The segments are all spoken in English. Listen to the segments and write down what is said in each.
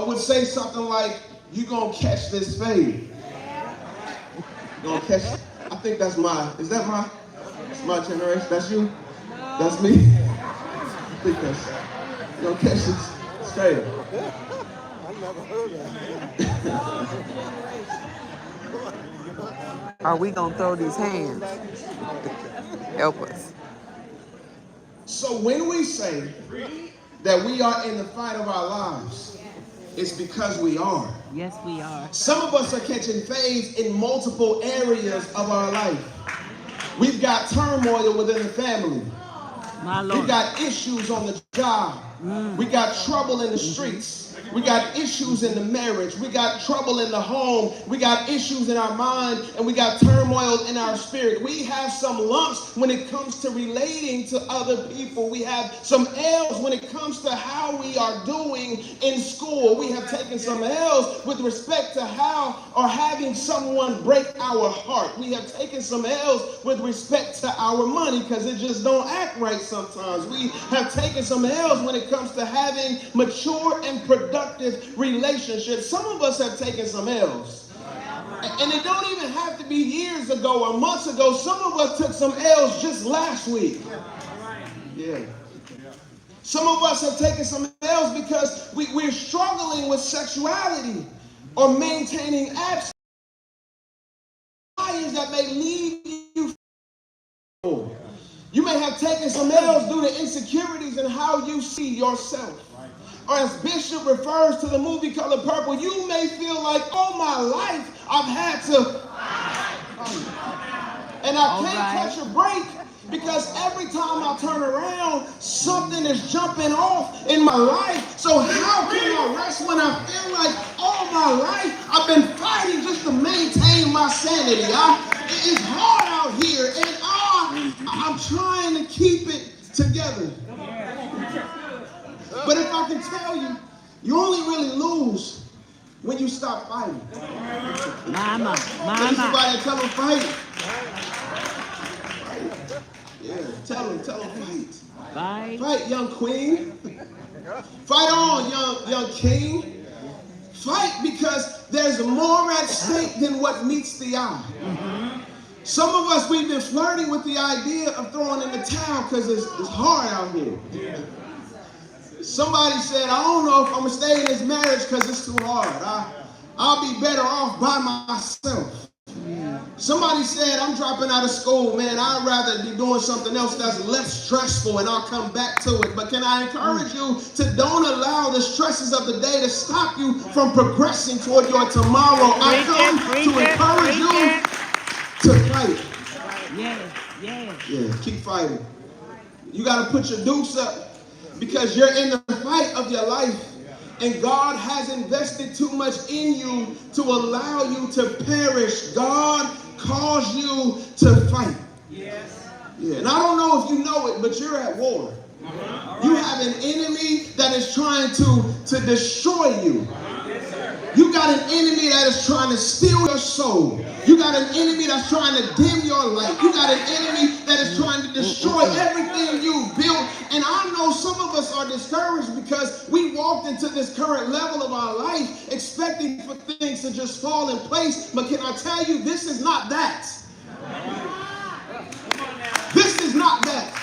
would say something like, "You gonna catch this fade." You gonna catch. I think that's is that it's my generation. That's you. That's me. I think that's. You gonna catch this fade. I never heard that. Are we gonna throw these hands? Help us. So when we say that we are in the fight of our lives, it's because we are. Yes, we are. Some of us are catching fades in multiple areas of our life. We've got turmoil within the family. My Lord. We've got issues on the job. We got trouble in the streets. We got issues in the marriage. We got trouble in the home. We got issues in our mind, and we got turmoil in our spirit. We have some lumps when it comes to relating to other people. We have some L's when it comes to how we are doing in school. We have taken some L's with respect to how or having someone break our heart. We have taken some L's with respect to our money because it just don't act right sometimes. We have taken some L's when it comes to having mature and productive relationships. Some of us have taken some L's. And it don't even have to be years ago or months ago. Some of us took some L's just last week. Yeah. Some of us have taken some L's because we're struggling with sexuality or maintaining abstinence that may lead you. You may have taken some L's due to insecurities in how you see yourself. Or as Bishop refers to the movie Color Purple, you may feel like, all my life I've had to, and I can't catch a break because every time I turn around, something is jumping off in my life. So how can I rest when I feel like all my life I've been fighting just to maintain my sanity? It's hard out here, and I'm trying to keep it together. But if I can tell you, you only really lose when you stop fighting. Mama. Somebody tell them fight. Yeah, tell them fight. Fight, young queen. Fight on, young king. Fight because there's more at stake than what meets the eye. Some of us, we've been flirting with the idea of throwing in the towel because it's hard out here. Somebody said, I don't know if I'm going to stay in this marriage because it's too hard. I'll be better off by myself. Somebody said, I'm dropping out of school, man. I'd rather be doing something else that's less stressful and I'll come back to it. But can I encourage you to don't allow the stresses of the day to stop you from progressing toward your tomorrow. I come to encourage you to fight. Yeah, keep fighting. You got to put your dukes up. Because you're in the fight of your life. And God has invested too much in you to allow you to perish. God calls you to fight. Yes. Yeah. And I don't know if you know it, but you're at war. You have an enemy that is trying to destroy you. You got an enemy that is trying to steal your soul. You got an enemy that's trying to dim your light. You got an enemy that is trying to destroy everything you've built. And I know some of us are discouraged because we walked into this current level of our life expecting for things to just fall in place. But can I tell you, this is not that. This is not that.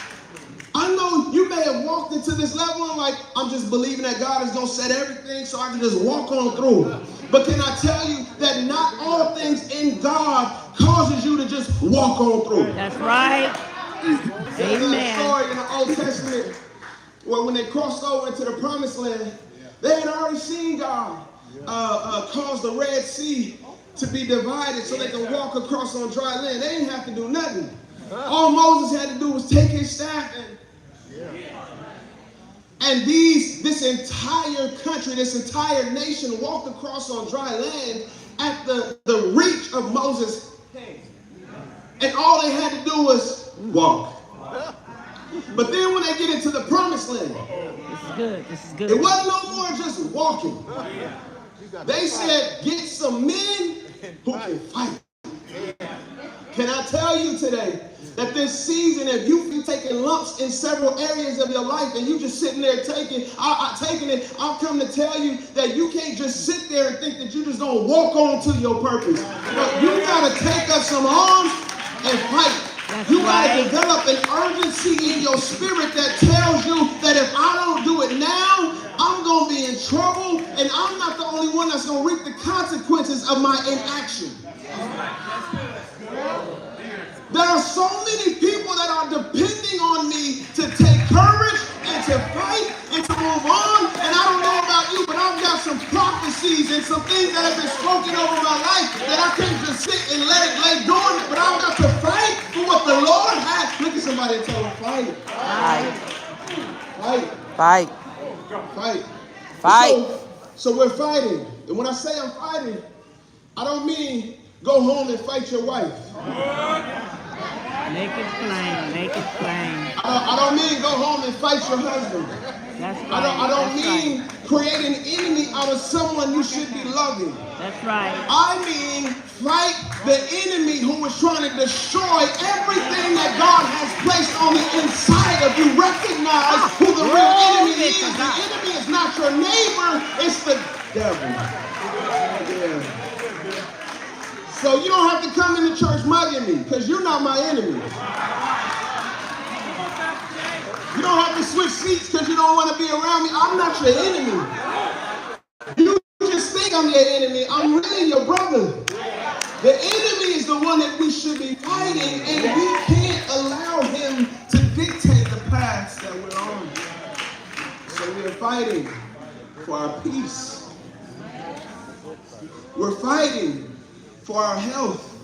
I know you may have walked into this level and like, I'm just believing that God is going to set everything so I can just walk on through. But can I tell you that not all things in God causes you to just walk on through? That's right. There's a story in the Old Testament where when they crossed over into the Promised Land, they had already seen God cause the Red Sea to be divided so they could walk across on dry land. They didn't have to do nothing. All Moses had to do was take his staff and this entire country, this entire nation walked across on dry land at the reach of Moses' hand. And all they had to do was walk. But then when they get into the Promised Land, this is good. It wasn't no more just walking. They said, get some men who can fight. Can I tell you today That this season, if you've taken lumps in several areas of your life and you just sitting there taking it, I've come to tell you that you can't just sit there and think that you just gonna walk on to your purpose. But you gotta take up some arms and fight. You gotta develop an urgency in your spirit that tells you that if I don't do it now, I'm gonna be in trouble, and I'm not the only one that's gonna reap the consequences of my inaction. There are so many people that are depending on me to take courage and to fight and to move on. And I don't know about you, but I've got some prophecies and some things that have been spoken over my life that I can't just sit and let it lay dormant, but I've got to fight for what the Lord has. Look at somebody and tell them, fight. Fight. Fight. Fight. Fight. So we're fighting. And when I say I'm fighting, I don't mean go home and fight your wife. Make it plain. Make it plain. I don't mean go home and fight your husband. That's right. I don't mean create an enemy out of someone you should be loving. That's right. I mean fight the enemy who is trying to destroy everything that God has placed on the inside of you. Recognize who the real enemy is. The enemy is not your neighbor, it's the devil. Yeah. So you don't have to come into church mugging me, because you're not my enemy. You don't have to switch seats because you don't want to be around me. I'm not your enemy. You just think I'm your enemy. I'm really your brother. The enemy is the one that we should be fighting, and we can't allow him to dictate the paths that we're on. So we're fighting for our peace. We're fighting for our health.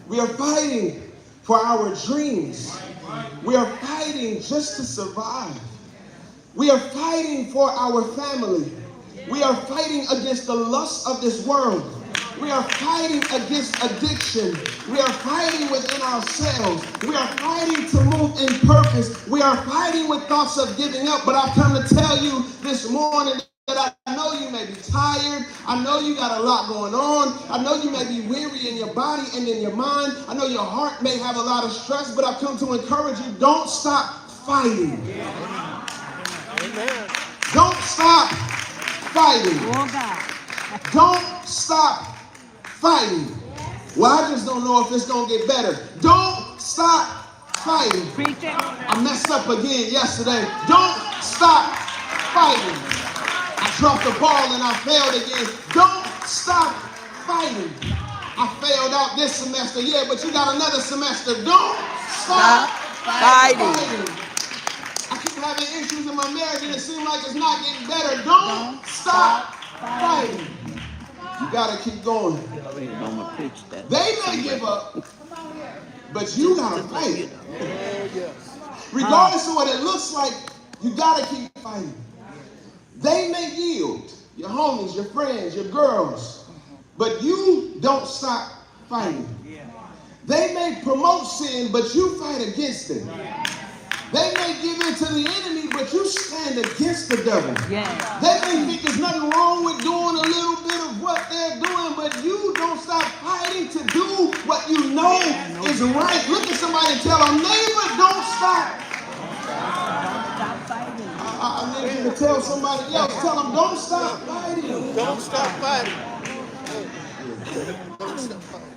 We are fighting for our dreams. We are fighting just to survive. We are fighting for our family. We are fighting against the lust of this world. We are fighting against addiction. We are fighting within ourselves. We are fighting to move in purpose. We are fighting with thoughts of giving up. But I've come to tell you this morning that I know you may be tired. I know you got a lot going on. I know you may be weary in your body and in your mind. I know your heart may have a lot of stress, but I've come to encourage you, don't stop fighting. Amen. Don't stop fighting. Don't stop fighting. Well, I just don't know if it's going to get better. Don't stop fighting. I messed up again yesterday. Don't stop fighting. I dropped the ball and I failed again. Don't stop fighting. I failed out this semester. Yeah, but you got another semester. Don't stop fighting. I keep having issues in my marriage and it seems like it's not getting better. Don't stop fighting. You got to keep going. They may give up, but you got to fight. Regardless of what it looks like, you got to keep fighting. They may yield, your homies, your friends, your girls, but you don't stop fighting. They may promote sin, but you fight against it. They may give in to the enemy, but you stand against the devil. They may think there's nothing wrong with doing a little bit of what they're doing, but you don't stop fighting to do what you know is right. Look at somebody and tell them, neighbor, don't stop. I need you to tell somebody else, tell them, don't stop fighting. Don't stop fighting. Don't stop fighting.